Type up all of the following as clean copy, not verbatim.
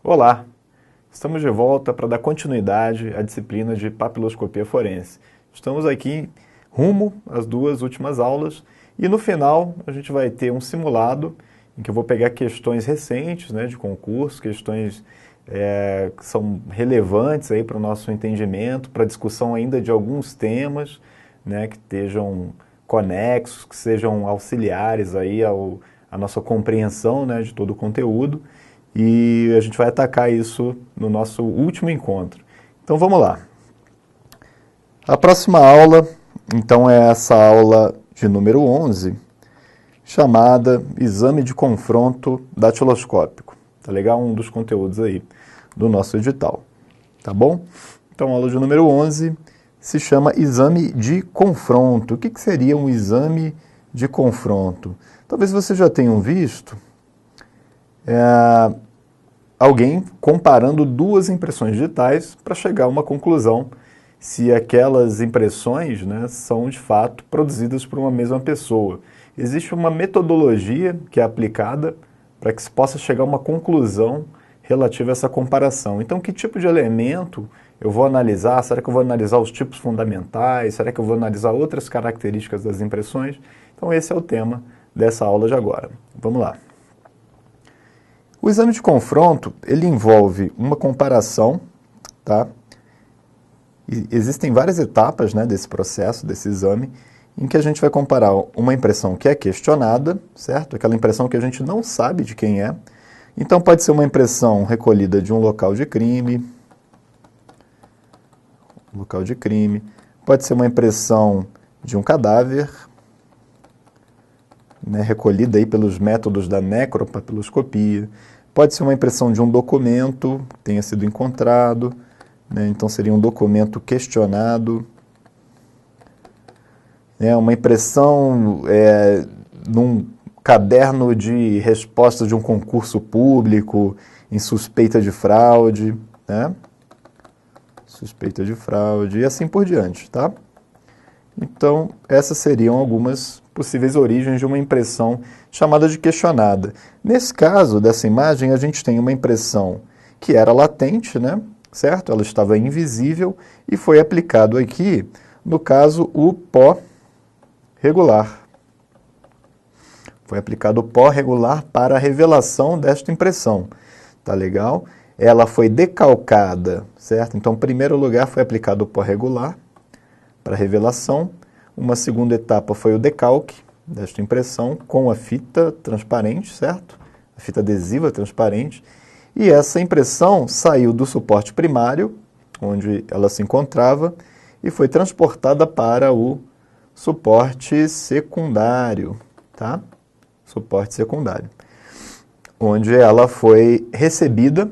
Olá, estamos de volta para dar continuidade à disciplina de papiloscopia forense. Estamos aqui rumo às duas últimas aulas e no final a gente vai ter um simulado em que eu vou pegar questões recentes, de concurso, questões que são relevantes aí para o nosso entendimento, para a discussão ainda de alguns temas, que estejam conexos, que sejam auxiliares aí à nossa compreensão, de todo o conteúdo. E a gente vai atacar isso no nosso último encontro. Então vamos lá. A próxima aula, então, é essa aula de número 11, chamada Exame de Confronto Datiloscópico. Tá legal? Um dos conteúdos aí do nosso edital. Tá bom? Então, a aula de número 11 se chama Exame de Confronto. O que seria um exame de confronto? Talvez vocês já tenham visto alguém comparando duas impressões digitais para chegar a uma conclusão se aquelas impressões são de fato produzidas por uma mesma pessoa. Existe uma metodologia que é aplicada para que se possa chegar a uma conclusão relativa a essa comparação. Então, que tipo de elemento eu vou analisar? Será que eu vou analisar os tipos fundamentais? Será que eu vou analisar outras características das impressões? Então, esse é o tema dessa aula de agora. Vamos lá. O exame de confronto, ele envolve uma comparação, tá? E existem várias etapas desse processo, desse exame, em que a gente vai comparar uma impressão que é questionada, certo? Aquela impressão que a gente não sabe de quem é. Então pode ser uma impressão recolhida de um local de crime, pode ser uma impressão de um cadáver, recolhida aí pelos métodos da necropapiloscopia. Pode ser uma impressão de um documento que tenha sido encontrado, então seria um documento questionado. Uma impressão num caderno de respostas de um concurso público em suspeita de fraude, suspeita de fraude e assim por diante, tá? Então, essas seriam algumas possíveis origens de uma impressão chamada de questionada. Nesse caso dessa imagem, a gente tem uma impressão que era latente, certo? Ela estava invisível e foi aplicado aqui, no caso, o pó regular. Foi aplicado o pó regular para a revelação desta impressão. Tá legal? Ela foi decalcada, certo? Então, em primeiro lugar, foi aplicado o pó regular para revelação. Uma segunda etapa foi o decalque desta impressão com a fita transparente, certo? A fita adesiva transparente. E essa impressão saiu do suporte primário, onde ela se encontrava, e foi transportada para o suporte secundário, tá? Suporte secundário, onde ela foi recebida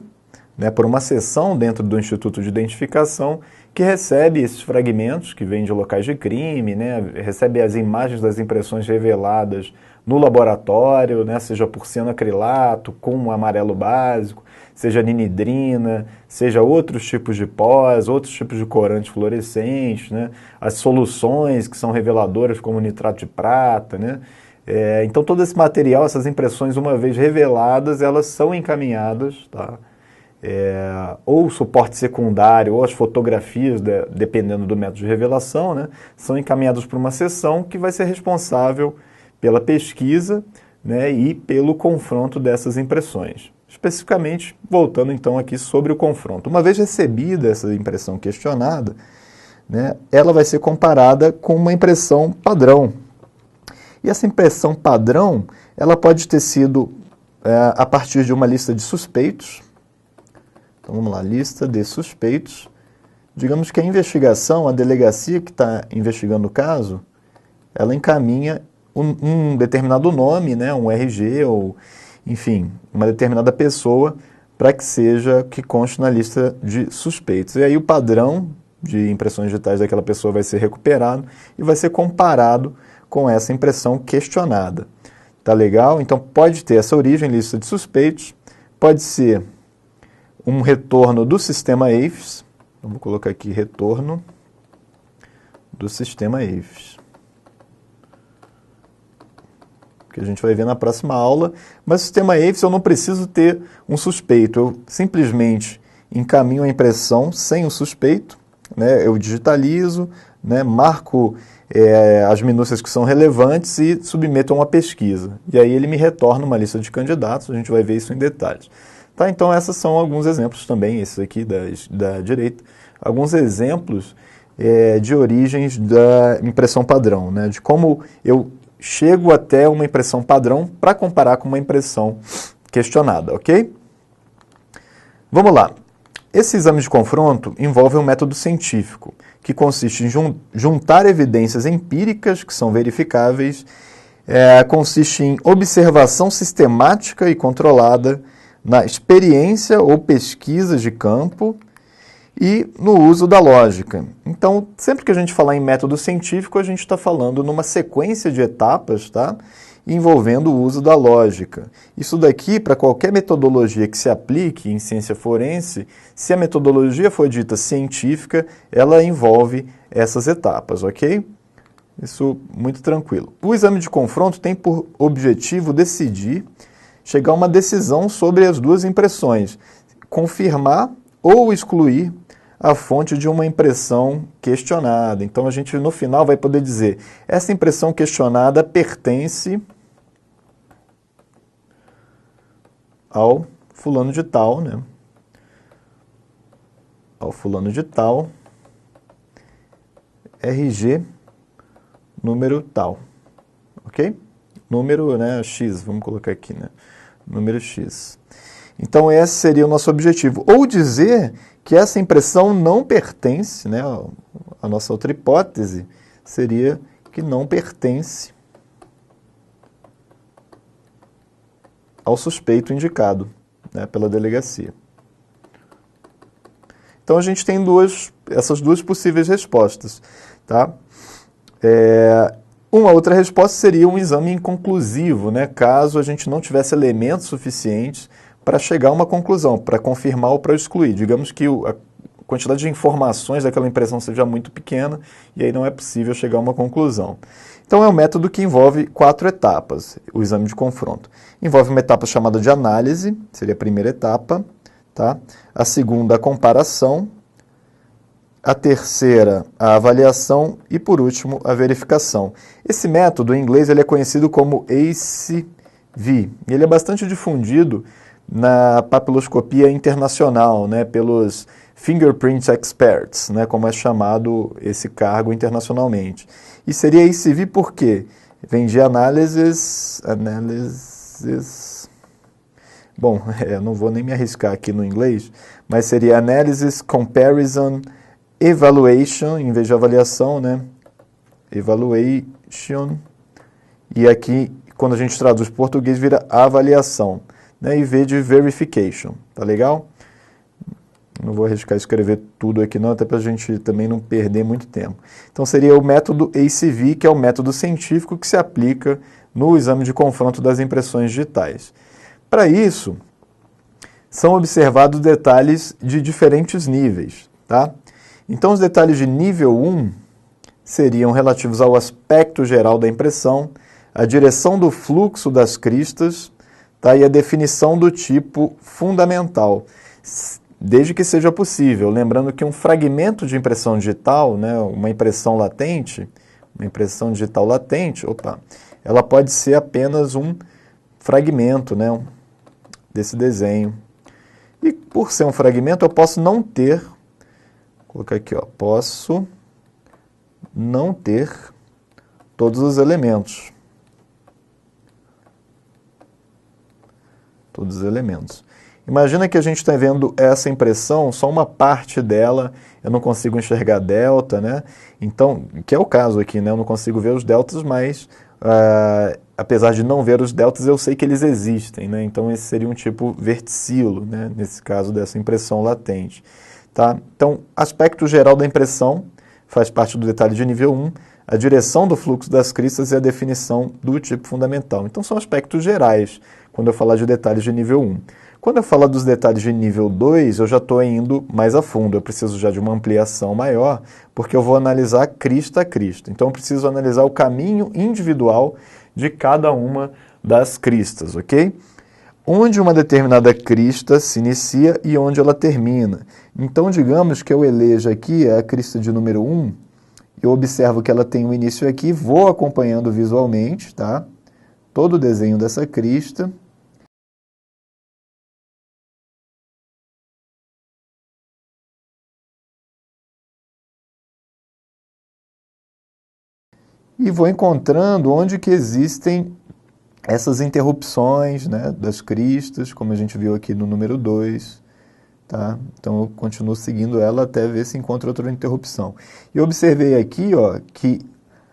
por uma seção dentro do Instituto de Identificação que recebe esses fragmentos que vêm de locais de crime, recebe as imagens das impressões reveladas no laboratório, seja por cianoacrilato, com um amarelo básico, seja ninidrina, seja outros tipos de pós, outros tipos de corantes fluorescentes, as soluções que são reveladoras como nitrato de prata, então todo esse material, essas impressões, uma vez reveladas, elas são encaminhadas, tá? Ou o suporte secundário, ou as fotografias, dependendo do método de revelação, são encaminhadas para uma seção que vai ser responsável pela pesquisa e pelo confronto dessas impressões. Especificamente, voltando então aqui sobre o confronto. Uma vez recebida essa impressão questionada, ela vai ser comparada com uma impressão padrão. E essa impressão padrão, ela pode ter sido a partir de uma lista de suspeitos. Então vamos lá, lista de suspeitos. Digamos que a investigação, a delegacia que está investigando o caso, ela encaminha um determinado nome, um RG, ou enfim, uma determinada pessoa, para que conste na lista de suspeitos. E aí o padrão de impressões digitais daquela pessoa vai ser recuperado e vai ser comparado com essa impressão questionada. Tá legal? Então pode ter essa origem, lista de suspeitos, pode ser um retorno do sistema AFIS, vamos colocar aqui retorno do sistema AFIS. que a gente vai ver na próxima aula, mas o sistema AFES eu não preciso ter um suspeito, eu simplesmente encaminho a impressão sem o suspeito, né? Eu digitalizo, né? Marco as minúcias que são relevantes e submeto a uma pesquisa. E aí ele me retorna uma lista de candidatos, a gente vai ver isso em detalhes. Tá? Então esses são alguns exemplos também, esses aqui da direita, alguns exemplos de origens da impressão padrão, né? De como eu chego até uma impressão padrão para comparar com uma impressão questionada, ok? Vamos lá. Esse exame de confronto envolve um método científico, que consiste em juntar evidências empíricas que são verificáveis, consiste em observação sistemática e controlada na experiência ou pesquisa de campo e no uso da lógica. Então, sempre que a gente falar em método científico, a gente está falando numa sequência de etapas, tá? Envolvendo o uso da lógica. Isso daqui, para qualquer metodologia que se aplique em ciência forense, se a metodologia for dita científica, ela envolve essas etapas, ok? Isso muito tranquilo. O exame de confronto tem por objetivo chegar a uma decisão sobre as duas impressões, confirmar ou excluir a fonte de uma impressão questionada. Então a gente no final vai poder dizer, essa impressão questionada pertence ao fulano de tal, né? Ao fulano de tal, RG, número tal, ok? Número, né, X, vamos colocar aqui, né? Número X. Então esse seria o nosso objetivo. Ou dizer que essa impressão não pertence, né? A nossa outra hipótese seria que não pertence ao suspeito indicado, né, pela delegacia. Então a gente tem essas duas possíveis respostas, tá? Uma outra resposta seria um exame inconclusivo, né, caso a gente não tivesse elementos suficientes para chegar a uma conclusão, para confirmar ou para excluir. Digamos que a quantidade de informações daquela impressão seja muito pequena e aí não é possível chegar a uma conclusão. Então é um método que envolve 4 etapas, o exame de confronto. Envolve uma etapa chamada de análise, seria a primeira etapa, tá? A segunda, a comparação, a terceira, a avaliação e, por último, a verificação. Esse método, em inglês, ele é conhecido como ACV. Ele é bastante difundido na papiloscopia internacional, né, pelos fingerprint experts, né, como é chamado esse cargo internacionalmente. E seria ACV porque vem de análises... Bom, não vou nem me arriscar aqui no inglês, mas seria Analysis, Comparison, Evaluation, em vez de avaliação, né? Evaluation. E aqui, quando a gente traduz português, vira avaliação, né? Em vez de verification, tá legal? Não vou arriscar escrever tudo aqui não, até para a gente também não perder muito tempo. Então seria o método ACV, que é o método científico que se aplica no exame de confronto das impressões digitais. Para isso, são observados detalhes de diferentes níveis, tá? Então os detalhes de nível 1 seriam relativos ao aspecto geral da impressão, a direção do fluxo das cristas, tá? E a definição do tipo fundamental, desde que seja possível. Lembrando que um fragmento de impressão digital, né, uma impressão digital latente, ela pode ser apenas um fragmento, né, desse desenho. E por ser um fragmento, eu posso não ter, vou colocar aqui, ó, posso não ter todos os elementos. Todos os elementos. Imagina que a gente está vendo essa impressão, só uma parte dela, eu não consigo enxergar delta, né? Então, que é o caso aqui, né? Eu não consigo ver os deltas, mas apesar de não ver os deltas, eu sei que eles existem, né? Então, esse seria um tipo verticilo, né? Nesse caso dessa impressão latente. Tá? Então, aspecto geral da impressão faz parte do detalhe de nível 1, a direção do fluxo das cristas e a definição do tipo fundamental. Então, são aspectos gerais, quando eu falar de detalhes de nível 1. Quando eu falar dos detalhes de nível 2, eu já estou indo mais a fundo, eu preciso já de uma ampliação maior, porque eu vou analisar crista a crista. Então, eu preciso analisar o caminho individual de cada uma das cristas, ok? Onde uma determinada crista se inicia e onde ela termina. Então, digamos que eu eleja aqui a crista de número 1, eu observo que ela tem um início aqui, vou acompanhando visualmente, tá? Todo o desenho dessa crista. E vou encontrando onde que existem essas interrupções, né, das cristas, como a gente viu aqui no número 2. Tá? Então eu continuo seguindo ela até ver se encontro outra interrupção. E observei aqui, ó, que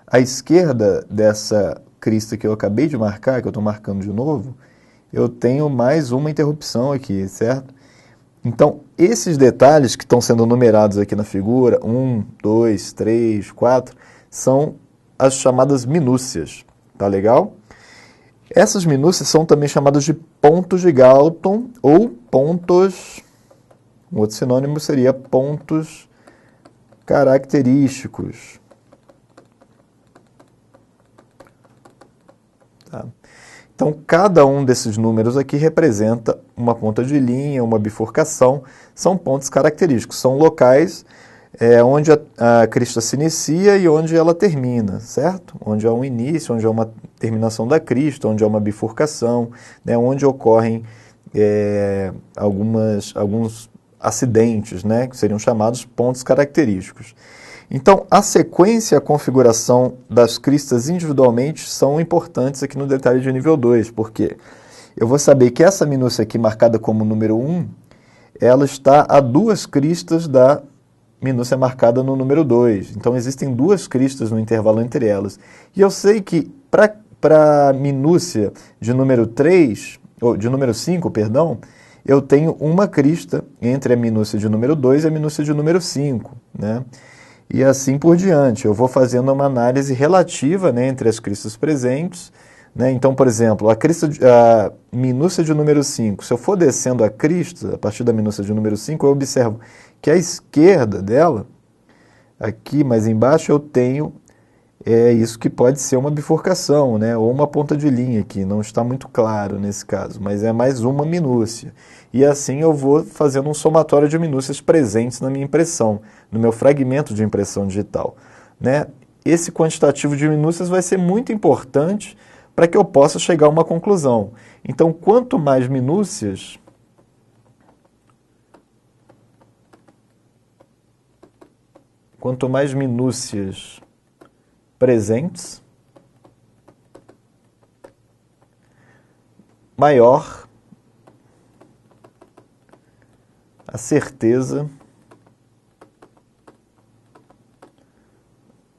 à esquerda dessa crista que eu acabei de marcar, que eu estou marcando de novo, eu tenho mais uma interrupção aqui, certo? Então, esses detalhes que estão sendo numerados aqui na figura, 1, 2, 3, 4, são as chamadas minúcias, tá legal? Essas minúcias são também chamadas de pontos de Galton ou pontos, um outro sinônimo seria pontos característicos. Tá? Então, cada um desses números aqui representa uma ponta de linha, uma bifurcação, são pontos característicos, são locais onde a crista se inicia e onde ela termina, certo? Onde há um início, onde há uma terminação da crista, onde há uma bifurcação, né? Onde ocorrem alguns acidentes, né? Que seriam chamados pontos característicos. Então, a sequência e a configuração das cristas individualmente são importantes aqui no detalhe de nível 2, porque eu vou saber que essa minúcia aqui, marcada como número 1, ela está a 2 cristas da minúcia marcada no número 2. Então, existem 2 cristas no intervalo entre elas. E eu sei que para a minúcia de número 3, ou de número 5, perdão, eu tenho uma crista entre a minúcia de número 2 e a minúcia de número 5, né? E assim por diante. Eu vou fazendo uma análise relativa, né, entre as cristas presentes, né? Então, por exemplo, a minúcia de número 5, se eu for descendo a crista, a partir da minúcia de número 5, eu observo que à esquerda dela, aqui mais embaixo, eu tenho isso que pode ser uma bifurcação, né? Ou uma ponta de linha aqui, não está muito claro nesse caso, mas é mais uma minúcia. E assim eu vou fazendo um somatório de minúcias presentes na minha impressão, no meu fragmento de impressão digital, né? Esse quantitativo de minúcias vai ser muito importante para que eu possa chegar a uma conclusão. Então, quanto mais minúcias presentes, maior a certeza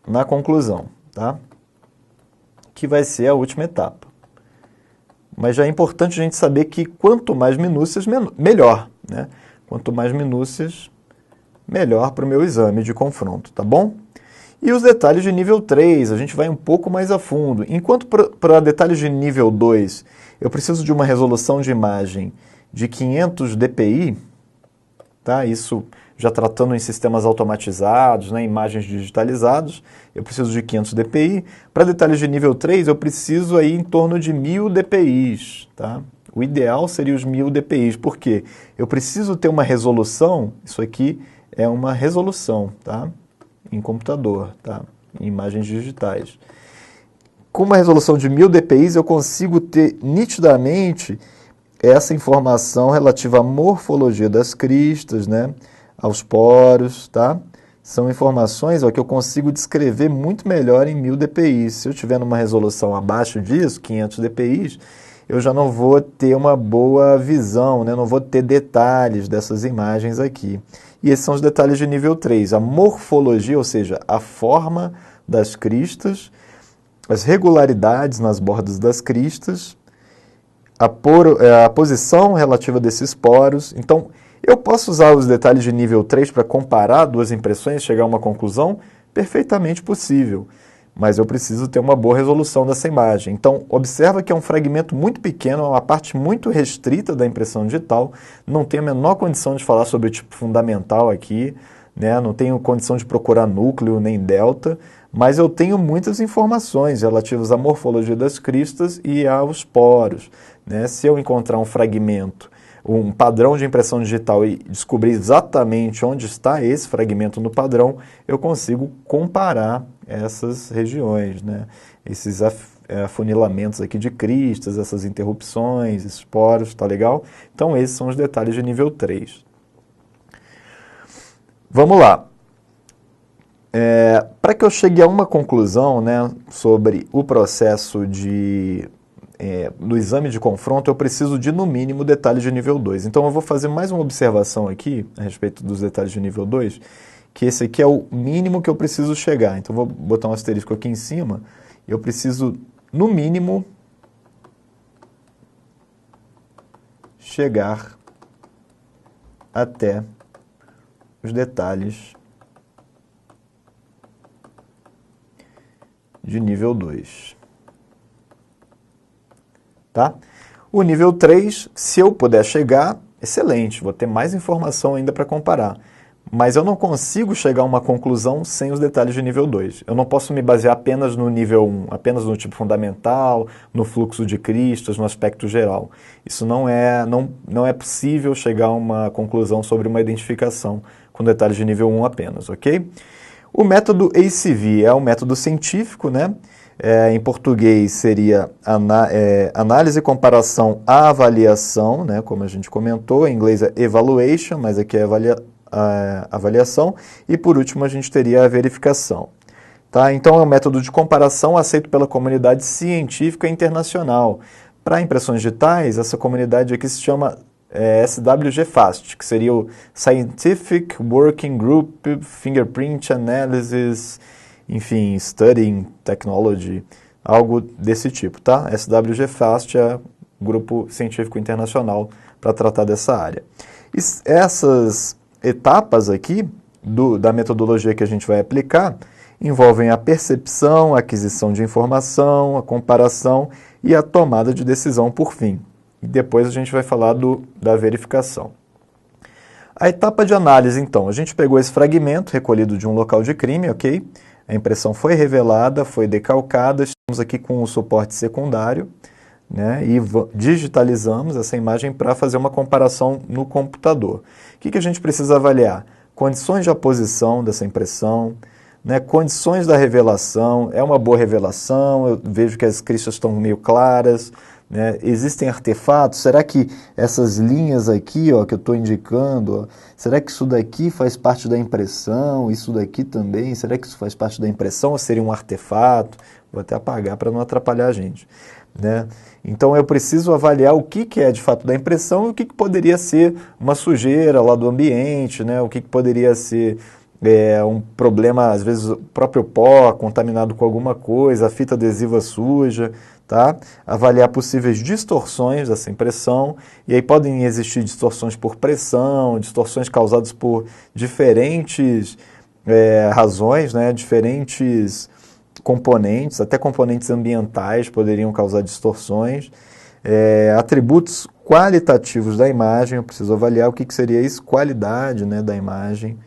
na conclusão, tá? Que vai ser a última etapa. Mas já é importante a gente saber que quanto mais minúcias, melhor, né? Quanto mais minúcias, melhor para o meu exame de confronto, tá bom? E os detalhes de nível 3, a gente vai um pouco mais a fundo. Enquanto para detalhes de nível 2, eu preciso de uma resolução de imagem de 500 dpi, tá? Isso já tratando em sistemas automatizados, né, imagens digitalizadas, eu preciso de 500 dpi. Para detalhes de nível 3, eu preciso aí em torno de 1000 dpi, tá? O ideal seria os 1000 dpi, porque eu preciso ter uma resolução, isso aqui é uma resolução, tá? Em computador, tá? Em imagens digitais. Com uma resolução de 1000 dpi, eu consigo ter nitidamente essa informação relativa à morfologia das cristas, né? Aos poros, tá? São informações que eu consigo descrever muito melhor em 1000 dpi. Se eu tiver numa resolução abaixo disso, 500 dpi, eu já não vou ter uma boa visão, né? Não vou ter detalhes dessas imagens aqui. E esses são os detalhes de nível 3. A morfologia, ou seja, a forma das cristas, as regularidades nas bordas das cristas, a posição relativa desses poros. Então, eu posso usar os detalhes de nível 3 para comparar duas impressões e chegar a uma conclusão? Perfeitamente possível. Mas eu preciso ter uma boa resolução dessa imagem. Então, observa que é um fragmento muito pequeno, é uma parte muito restrita da impressão digital, não tenho a menor condição de falar sobre o tipo fundamental aqui, né? Não tenho condição de procurar núcleo nem delta, mas eu tenho muitas informações relativas à morfologia das cristas e aos poros, né? Se eu encontrar um fragmento, um padrão de impressão digital e descobrir exatamente onde está esse fragmento no padrão, eu consigo comparar essas regiões, né? Esses afunilamentos aqui de cristas, essas interrupções, esses poros, tá legal? Então esses são os detalhes de nível 3. Vamos lá. Para que eu chegue a uma conclusão, né, sobre o processo do exame de confronto, eu preciso de, no mínimo, detalhes de nível 2. Então eu vou fazer mais uma observação aqui a respeito dos detalhes de nível 2, que esse aqui é o mínimo que eu preciso chegar. Então eu vou botar um asterisco aqui em cima. Eu preciso, no mínimo, chegar até os detalhes de nível 2. Tá? O nível 3, se eu puder chegar, excelente, vou ter mais informação ainda para comparar. Mas eu não consigo chegar a uma conclusão sem os detalhes de nível 2. Eu não posso me basear apenas no nível 1, apenas no tipo fundamental, no fluxo de cristas, no aspecto geral. Isso não é possível chegar a uma conclusão sobre uma identificação com detalhes de nível 1 apenas, ok? O método ACV é um método científico, né? Em português seria análise, comparação, avaliação, né? Como a gente comentou, em inglês é evaluation, mas aqui é avaliação, e por último a gente teria a verificação. Tá? Então é um método de comparação aceito pela comunidade científica internacional. Para impressões digitais, essa comunidade aqui se chama SWG-FAST, que seria o Scientific Working Group Fingerprint Analysis, enfim, Studying Technology, algo desse tipo, tá? SWG-FAST é o grupo científico internacional para tratar dessa área. E essas etapas aqui da metodologia que a gente vai aplicar envolvem a percepção, a aquisição de informação, a comparação e a tomada de decisão por fim. E depois a gente vai falar da verificação. A etapa de análise, então, a gente pegou esse fragmento recolhido de um local de crime, ok? A impressão foi revelada, foi decalcada, estamos aqui com o suporte secundário, né? E digitalizamos essa imagem para fazer uma comparação no computador. O que a gente precisa avaliar? Condições de aposição dessa impressão, né? Condições da revelação, é uma boa revelação, eu vejo que as cristas estão meio claras, né? Existem artefatos, será que essas linhas aqui, ó, que eu estou indicando, ó, será que isso daqui faz parte da impressão, isso daqui também, será que isso faz parte da impressão ou seria um artefato? Vou até apagar para não atrapalhar a gente, né? Então eu preciso avaliar o que é de fato da impressão e o que poderia ser uma sujeira lá do ambiente, né? O que poderia ser um problema, às vezes o próprio pó contaminado com alguma coisa, a fita adesiva suja, tá? Avaliar possíveis distorções dessa impressão, e aí podem existir distorções por pressão, distorções causadas por diferentes razões, né? Diferentes componentes, até componentes ambientais poderiam causar distorções. Atributos qualitativos da imagem, eu preciso avaliar o que seria isso, qualidade, né, da imagem.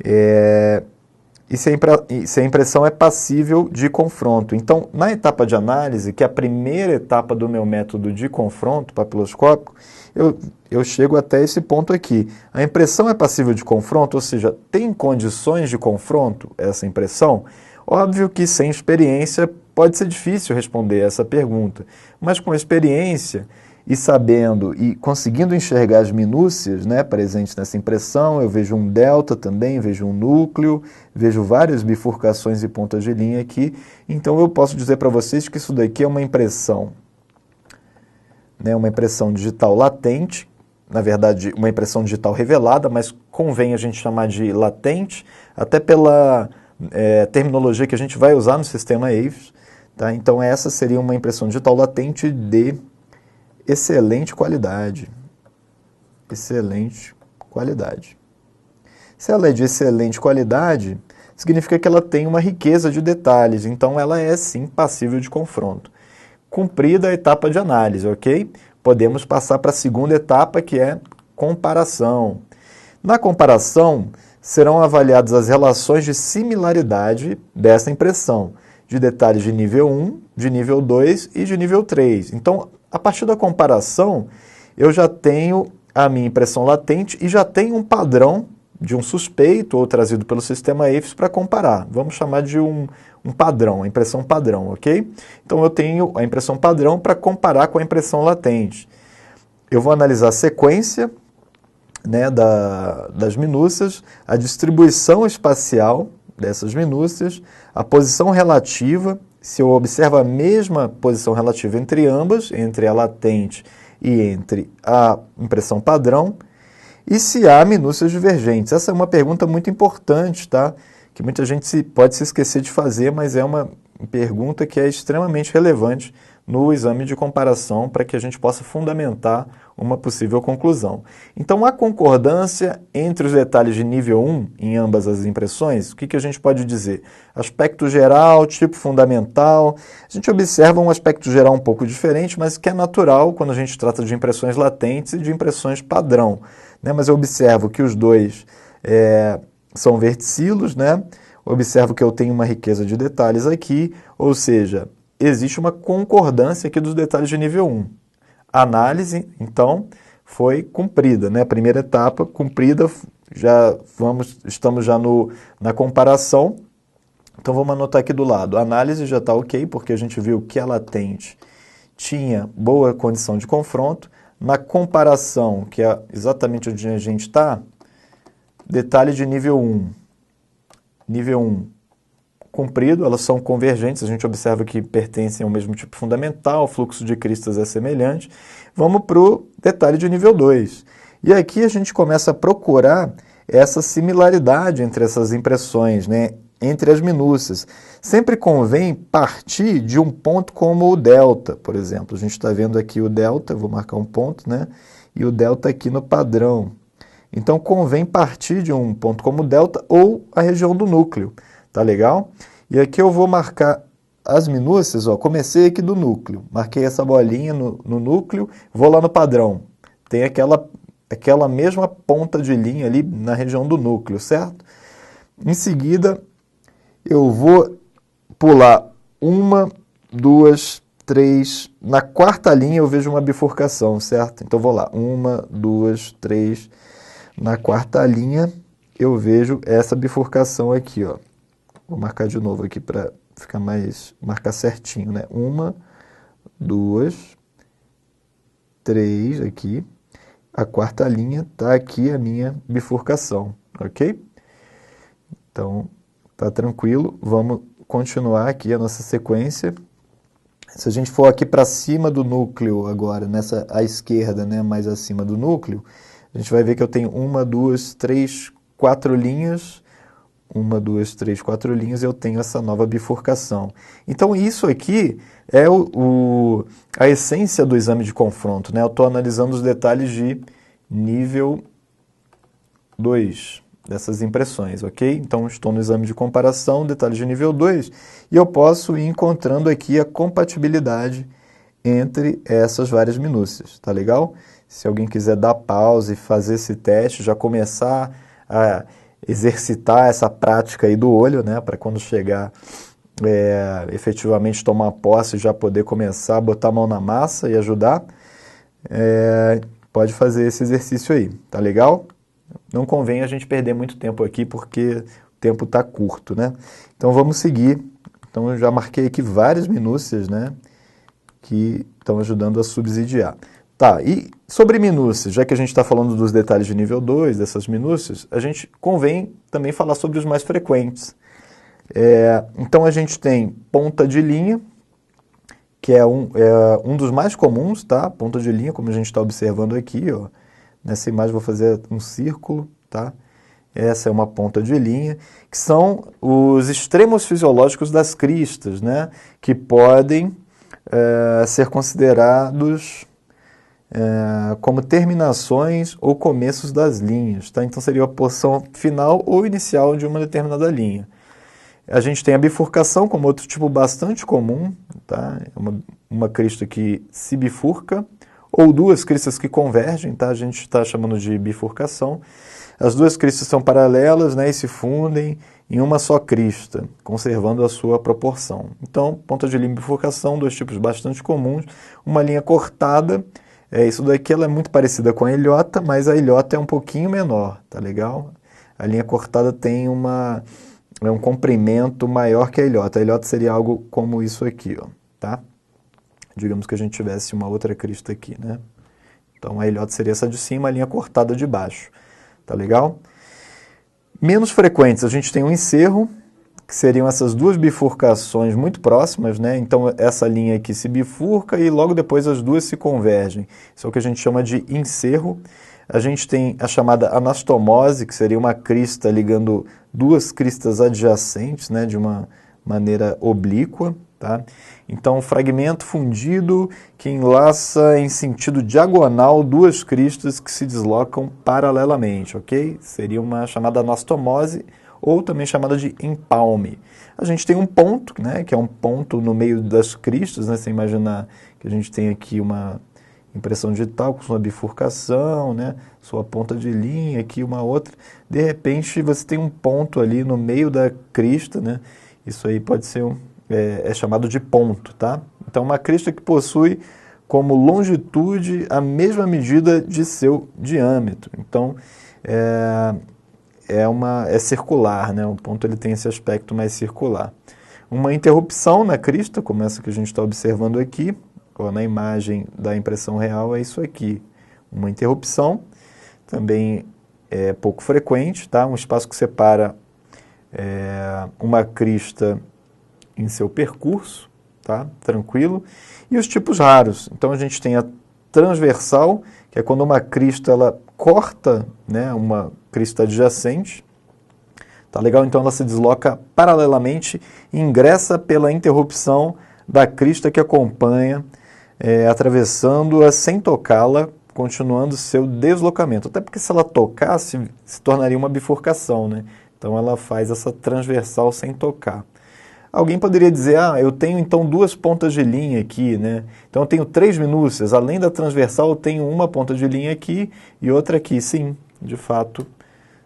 E se a impressão é passível de confronto. Então, na etapa de análise, que é a primeira etapa do meu método de confronto papiloscópico, eu chego até esse ponto aqui. A impressão é passível de confronto, ou seja, tem condições de confronto essa impressão? Óbvio que sem experiência pode ser difícil responder essa pergunta, mas com experiência e sabendo e conseguindo enxergar as minúcias, né, presentes nessa impressão, eu vejo um delta também, vejo um núcleo, vejo várias bifurcações e pontas de linha aqui, então eu posso dizer para vocês que isso daqui é uma impressão, né, uma impressão digital latente, na verdade uma impressão digital revelada, mas convém a gente chamar de latente, até pela terminologia que a gente vai usar no sistema AVES, tá? Então essa seria uma impressão digital latente de excelente qualidade. Excelente qualidade. Se ela é de excelente qualidade, significa que ela tem uma riqueza de detalhes, então ela é sim passível de confronto. Cumprida a etapa de análise, ok? Podemos passar para a segunda etapa, que é comparação. Na comparação, serão avaliadas as relações de similaridade dessa impressão, de detalhes de nível 1, de nível 2 e de nível 3. Então, a partir da comparação, eu já tenho a minha impressão latente e já tenho um padrão de um suspeito ou trazido pelo sistema EIFS para comparar. Vamos chamar de um padrão, a impressão padrão, ok? Então eu tenho a impressão padrão para comparar com a impressão latente. Eu vou analisar a sequência, né, das minúcias, a distribuição espacial dessas minúcias, a posição relativa, se eu observo a mesma posição relativa entre ambas, entre a latente e entre a impressão padrão, e se há minúcias divergentes. Essa é uma pergunta muito importante, tá? Que muita gente pode se esquecer de fazer, mas é uma pergunta que é extremamente relevante no exame de comparação para que a gente possa fundamentar uma possível conclusão. Então, a concordância entre os detalhes de nível 1 em ambas as impressões, o que a gente pode dizer? Aspecto geral, tipo fundamental. A gente observa um aspecto geral um pouco diferente, mas que é natural quando a gente trata de impressões latentes e de impressões padrão, né? Mas eu observo que os dois são verticilos, né? Observo que eu tenho uma riqueza de detalhes aqui, ou seja, existe uma concordância aqui dos detalhes de nível 1. A análise, então, foi cumprida, né? A primeira etapa cumprida, estamos já na comparação. Então vamos anotar aqui do lado. A análise já está ok, porque a gente viu que a latente tinha boa condição de confronto. Na comparação, que é exatamente onde a gente está, detalhe de nível 1. Nível 1 cumprido, elas são convergentes, a gente observa que pertencem ao mesmo tipo fundamental, o fluxo de cristas é semelhante. Vamos para o detalhe de nível 2. E aqui a gente começa a procurar essa similaridade entre essas impressões, né? Entre as minúcias. Sempre convém partir de um ponto como o delta, por exemplo. A gente está vendo aqui o delta, vou marcar um ponto, né? E o delta aqui no padrão. Então convém partir de um ponto como o delta ou a região do núcleo. Tá legal? E aqui eu vou marcar as minúcias, ó, comecei aqui do núcleo, marquei essa bolinha no núcleo, vou lá no padrão. Tem aquela mesma ponta de linha ali na região do núcleo, certo? Em seguida, eu vou pular 1, 2, 3, na quarta linha eu vejo uma bifurcação, certo? Então vou lá, 1, 2, 3, na quarta linha eu vejo essa bifurcação aqui, ó. Vou marcar de novo aqui para ficar marcar certinho, né? 1, 2, 3 aqui. A quarta linha está aqui a minha bifurcação, ok? Então, tá tranquilo. Vamos continuar aqui a nossa sequência. Se a gente for aqui para cima do núcleo agora, à esquerda, né, mais acima do núcleo, a gente vai ver que eu tenho 1, 2, 3, 4 linhas. 1, 2, 3, 4 linhas, eu tenho essa nova bifurcação. Então, isso aqui é a essência do exame de confronto, né? Eu estou analisando os detalhes de nível 2 dessas impressões, ok? Então, estou no exame de comparação, detalhes de nível 2, e eu posso ir encontrando aqui a compatibilidade entre essas várias minúcias, tá legal? Se alguém quiser dar pausa e fazer esse teste, já começar a exercitar essa prática aí do olho, né, para quando chegar efetivamente tomar posse, já poder começar a botar a mão na massa e ajudar, pode fazer esse exercício aí, tá legal? Não convém a gente perder muito tempo aqui, porque o tempo está curto, né? Então vamos seguir. Então eu já marquei aqui várias minúcias, né, que estão ajudando a subsidiar. Tá, e sobre minúcias, já que a gente está falando dos detalhes de nível 2, dessas minúcias, a gente convém também falar sobre os mais frequentes. Então a gente tem ponta de linha, que é um dos mais comuns, tá? Ponta de linha, como a gente está observando aqui, ó. Nessa imagem vou fazer um círculo, tá? Essa é uma ponta de linha, que são os extremos fisiológicos das cristas, né? Que podem ser considerados como terminações ou começos das linhas, tá? Então seria a porção final ou inicial de uma determinada linha. A gente tem a bifurcação como outro tipo bastante comum, tá? Uma crista que se bifurca, ou duas cristas que convergem, tá? A gente está chamando de bifurcação. as duas cristas são paralelas, né, e se fundem em uma só crista, conservando a sua proporção. Então, ponta de linha e bifurcação, dois tipos bastante comuns. Uma linha cortada, isso daqui ela é muito parecida com a ilhota, mas a ilhota é um pouquinho menor, tá legal? A linha cortada tem um comprimento maior que a ilhota. A ilhota seria algo como isso aqui, ó, tá? Digamos que a gente tivesse uma outra crista aqui, né? Então, a ilhota seria essa de cima, a linha cortada de baixo. Tá legal? Menos frequentes, a gente tem um encerro, que seriam essas duas bifurcações muito próximas, né? Então, essa linha aqui se bifurca e logo depois as duas se convergem. Isso é o que a gente chama de encerro. A gente tem a chamada anastomose, que seria uma crista ligando duas cristas adjacentes, né? De uma maneira oblíqua. Tá? Então, fragmento fundido que enlaça em sentido diagonal duas cristas que se deslocam paralelamente, ok? Seria uma chamada anastomose ou também chamada de empalme. A gente tem um ponto, né, que é um ponto no meio das cristas, né? Você imaginar que a gente tem aqui uma impressão digital com sua bifurcação, né? Sua ponta de linha, aqui uma outra. De repente, você tem um ponto ali no meio da crista, né? Isso aí pode ser é chamado de ponto, tá? Então, uma crista que possui como longitude a mesma medida de seu diâmetro. Então, é circular, né? O ponto ele tem esse aspecto mais circular. Uma interrupção na crista, como essa que a gente está observando aqui, ou na imagem da impressão real, é isso aqui. Uma interrupção, também é pouco frequente, tá? Um espaço que separa uma crista em seu percurso, tá? Tranquilo. E os tipos raros. Então, a gente tem a transversal, que é quando uma crista ela corta, né, uma crista adjacente. Tá legal? Então, ela se desloca paralelamente e ingressa pela interrupção da crista que acompanha, atravessando-a sem tocá-la, continuando seu deslocamento. Até porque se ela tocasse, se tornaria uma bifurcação, né? Então, ela faz essa transversal sem tocar. Alguém poderia dizer, eu tenho então duas pontas de linha aqui, né? Então eu tenho três minúcias, além da transversal eu tenho uma ponta de linha aqui e outra aqui. Sim, de fato,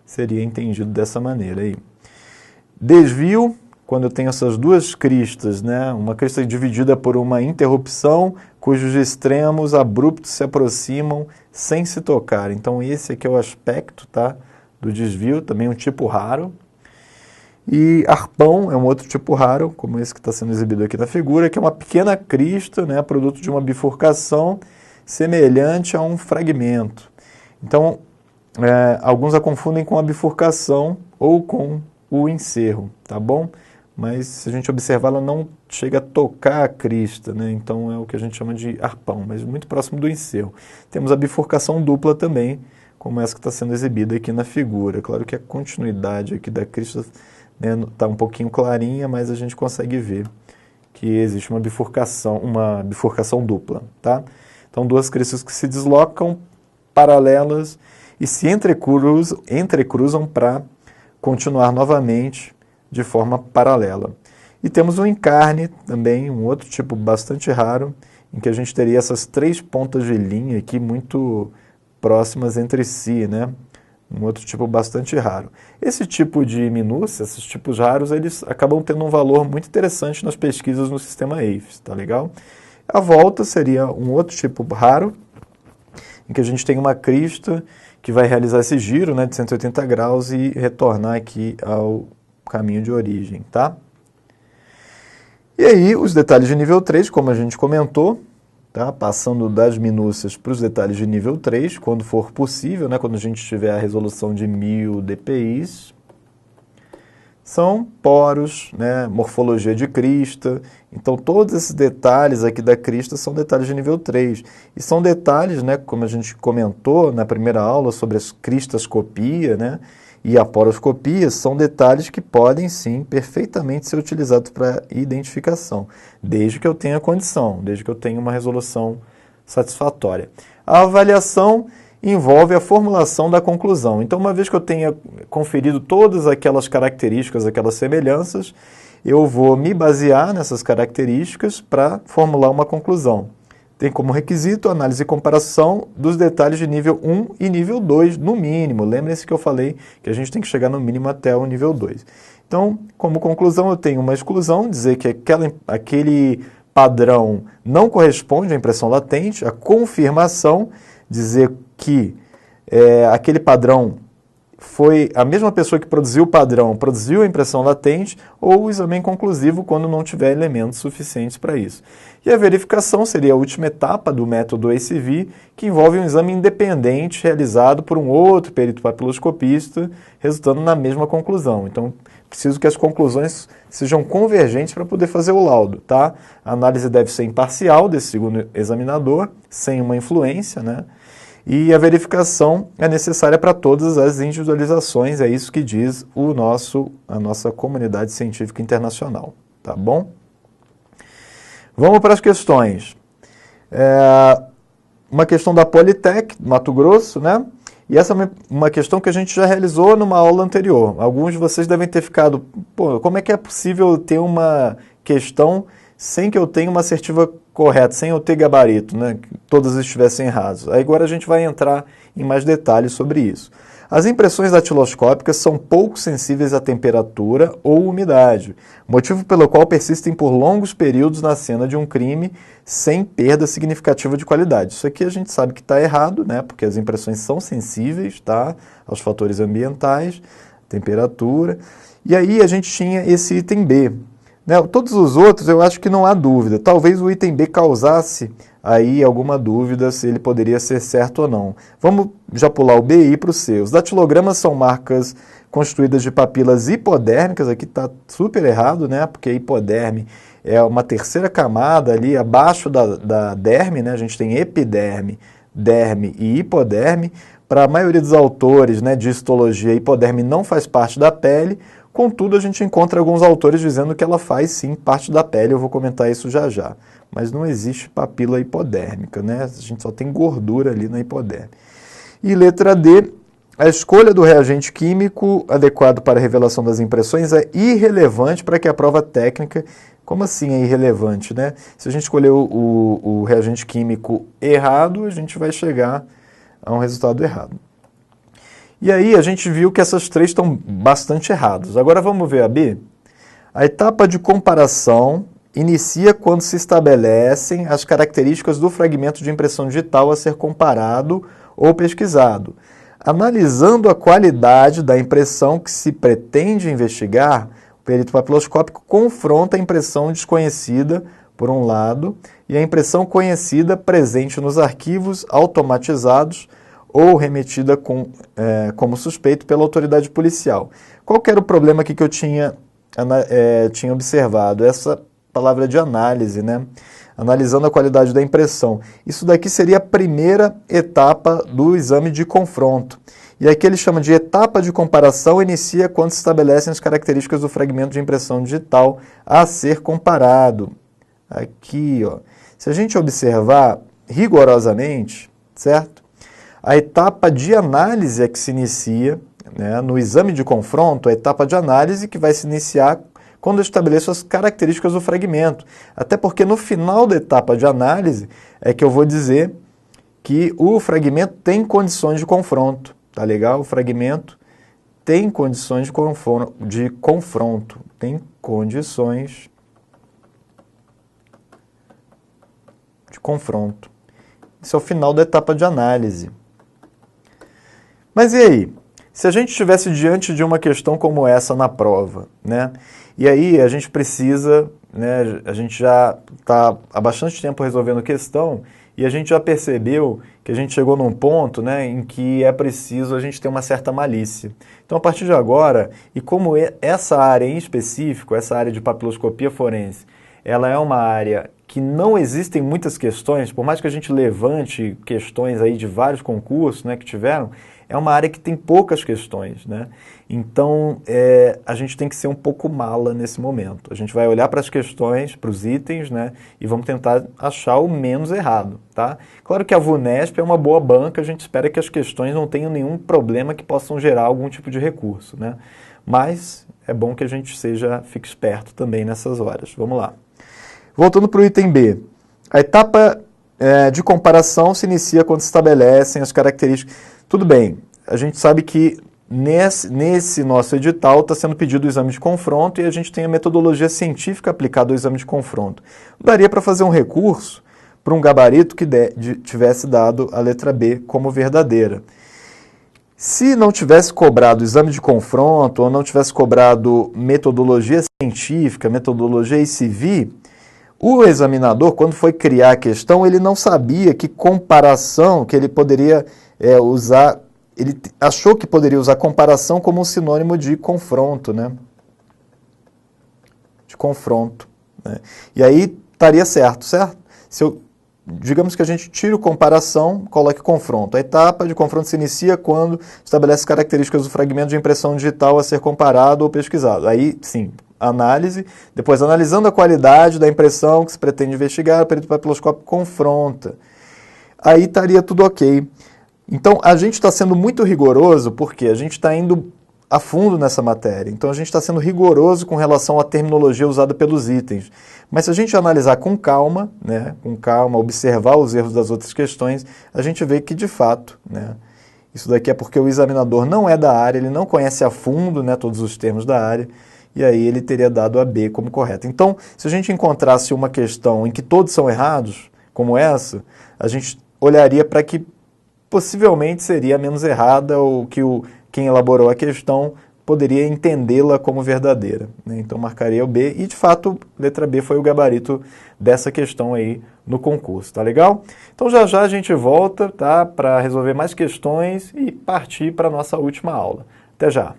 seria entendido dessa maneira aí. Desvio, quando eu tenho essas duas cristas, né? Uma crista dividida por uma interrupção, cujos extremos abruptos se aproximam sem se tocar. Então esse aqui é o aspecto, tá, do desvio, também um tipo raro. E arpão é um outro tipo raro, como esse que está sendo exibido aqui na figura, que é uma pequena crista, né, produto de uma bifurcação semelhante a um fragmento. Então, alguns a confundem com a bifurcação ou com o encerro, tá bom? Mas se a gente observar, ela não chega a tocar a crista, né? Então é o que a gente chama de arpão, mas muito próximo do encerro. Temos a bifurcação dupla também, como essa que está sendo exibida aqui na figura. Claro que a continuidade aqui da crista está um pouquinho clarinha, mas a gente consegue ver que existe uma bifurcação dupla, tá? Então, duas cristas que se deslocam paralelas e se entrecruzam para continuar novamente de forma paralela. E temos o encarne também, um outro tipo bastante raro, em que a gente teria essas três pontas de linha aqui muito próximas entre si, né? Um outro tipo bastante raro. Esse tipo de minúcia, esses tipos raros, eles acabam tendo um valor muito interessante nas pesquisas no sistema AFES, tá legal? A volta seria um outro tipo raro, em que a gente tem uma crista que vai realizar esse giro, né, de 180 graus e retornar aqui ao caminho de origem, tá? E aí, os detalhes de nível 3, como a gente comentou, tá? Passando das minúcias para os detalhes de nível 3, quando for possível, né? Quando a gente tiver a resolução de 1000 dpi, são poros, né? Morfologia de crista. Então, todos esses detalhes aqui da crista são detalhes de nível 3. E são detalhes, né? Como a gente comentou na primeira aula sobre as cristascopia, né? E a poroscopia, são detalhes que podem, sim, perfeitamente ser utilizados para identificação, desde que eu tenha condição, desde que eu tenha uma resolução satisfatória. A avaliação envolve a formulação da conclusão. Então, uma vez que eu tenha conferido todas aquelas características, aquelas semelhanças, eu vou me basear nessas características para formular uma conclusão. tem como requisito a análise e comparação dos detalhes de nível 1 e nível 2, no mínimo. Lembrem-se que eu falei que a gente tem que chegar no mínimo até o nível 2. Então, como conclusão, eu tenho uma exclusão, dizer que aquele padrão não corresponde à impressão latente, a confirmação, dizer que aquele padrão foi a mesma pessoa que produziu o padrão, produziu a impressão latente, ou o exame inconclusivo quando não tiver elementos suficientes para isso. E a verificação seria a última etapa do método ACV, que envolve um exame independente realizado por um outro perito papiloscopista, resultando na mesma conclusão. Então, preciso que as conclusões sejam convergentes para poder fazer o laudo, tá? A análise deve ser imparcial desse segundo examinador, sem uma influência, né? E a verificação é necessária para todas as individualizações, é isso que diz a nossa comunidade científica internacional, tá bom? Vamos para as questões. Uma questão da Politec, Mato Grosso, né? E essa é uma questão que a gente já realizou numa aula anterior. Alguns de vocês devem ter ficado, pô, como é que é possível ter uma questão sem que eu tenha uma assertiva correta, sem eu ter gabarito, né? Que todas estivessem erradas. Aí agora a gente vai entrar em mais detalhes sobre isso. As impressões datiloscópicas são pouco sensíveis à temperatura ou umidade, motivo pelo qual persistem por longos períodos na cena de um crime sem perda significativa de qualidade. Isso aqui a gente sabe que está errado, né? Porque as impressões são sensíveis, tá? Aos fatores ambientais, temperatura. E aí a gente tinha esse item B. Né? Todos os outros eu acho que não há dúvida. Talvez o item B causasse aí alguma dúvida se ele poderia ser certo ou não. Vamos já pular o B e ir para o C. Os datilogramas são marcas constituídas de papilas hipodérmicas. Aqui está super errado, né? Porque a hipoderme é uma terceira camada ali abaixo da derme, né? A gente tem epiderme, derme e hipoderme. Para a maioria dos autores, né, de histologia, a hipoderme não faz parte da pele. Contudo, a gente encontra alguns autores dizendo que ela faz sim parte da pele, eu vou comentar isso já já. Mas não existe papila hipodérmica, né? A gente só tem gordura ali na hipoderme. E letra D, a escolha do reagente químico adequado para a revelação das impressões é irrelevante para que a prova técnica... Como assim é irrelevante, né? Se a gente escolher o reagente químico errado, a gente vai chegar a um resultado errado. E aí a gente viu que essas três estão bastante erradas. Agora vamos ver a B. A etapa de comparação inicia quando se estabelecem as características do fragmento de impressão digital a ser comparado ou pesquisado. Analisando a qualidade da impressão que se pretende investigar, o perito papiloscópico confronta a impressão desconhecida, por um lado, e a impressão conhecida presente nos arquivos automatizados ou remetida como suspeito pela autoridade policial. Qual que era o problema aqui que eu tinha observado? Essa palavra de análise, né? Analisando a qualidade da impressão. Isso daqui seria a primeira etapa do exame de confronto. E aqui ele chama de etapa de comparação, inicia quando se estabelecem as características do fragmento de impressão digital a ser comparado. Aqui, ó. Se a gente observar rigorosamente, certo? A etapa de análise é que se inicia, né, no exame de confronto, a etapa de análise que vai se iniciar quando eu estabeleço as características do fragmento. Até porque no final da etapa de análise é que eu vou dizer que o fragmento tem condições de confronto. Tá legal? O fragmento tem condições de confronto. Tem condições de confronto. Isso é o final da etapa de análise. Mas e aí? Se a gente estivesse diante de uma questão como essa na prova, né? E aí a gente precisa, né? A gente já está há bastante tempo resolvendo questão e a gente já percebeu que a gente chegou num ponto, né, em que é preciso a gente ter uma certa malícia. Então, a partir de agora, e como essa área em específico, essa área de papiloscopia forense, ela é uma área que não existem muitas questões, por mais que a gente levante questões aí de vários concursos, né, que tiveram, é uma área que tem poucas questões, né? Então, a gente tem que ser um pouco mala nesse momento. A gente vai olhar para as questões, para os itens, né? E vamos tentar achar o menos errado, tá? Claro que a VUNESP é uma boa banca, a gente espera que as questões não tenham nenhum problema que possam gerar algum tipo de recurso, né? Mas é bom que a gente fique esperto também nessas horas. Vamos lá. Voltando para o item B. A etapa de comparação se inicia quando se estabelecem as características. Tudo bem, a gente sabe que nesse nosso edital está sendo pedido o exame de confronto e a gente tem a metodologia científica aplicada ao exame de confronto. Daria para fazer um recurso para um gabarito que tivesse dado a letra B como verdadeira. Se não tivesse cobrado exame de confronto ou não tivesse cobrado metodologia científica, metodologia ICV, o examinador, quando foi criar a questão, ele não sabia que comparação, que ele poderia usar, ele achou que poderia usar comparação como um sinônimo de confronto, né? De confronto, né? E aí estaria certo, certo? Digamos que a gente tira o comparação, coloque confronto. A etapa de confronto se inicia quando estabelece características do fragmento de impressão digital a ser comparado ou pesquisado. Aí, sim, análise. Depois, analisando a qualidade da impressão que se pretende investigar, o perito papiloscópio confronta. Aí estaria tudo ok. Então, a gente está sendo muito rigoroso porque a gente está indo a fundo nessa matéria. Então, a gente está sendo rigoroso com relação à terminologia usada pelos itens. Mas se a gente analisar com calma, né, observar os erros das outras questões, a gente vê que, de fato, né, isso daqui é porque o examinador não é da área, ele não conhece a fundo, né, todos os termos da área, e aí ele teria dado a B como correta. Então, se a gente encontrasse uma questão em que todos são errados, como essa, a gente olharia para que possivelmente seria a menos errada ou que quem elaborou a questão poderia entendê-la como verdadeira, né? Então marcaria o B e, de fato, letra B foi o gabarito dessa questão aí no concurso, tá legal? Então já já a gente volta, tá, para resolver mais questões e partir para a nossa última aula. Até já!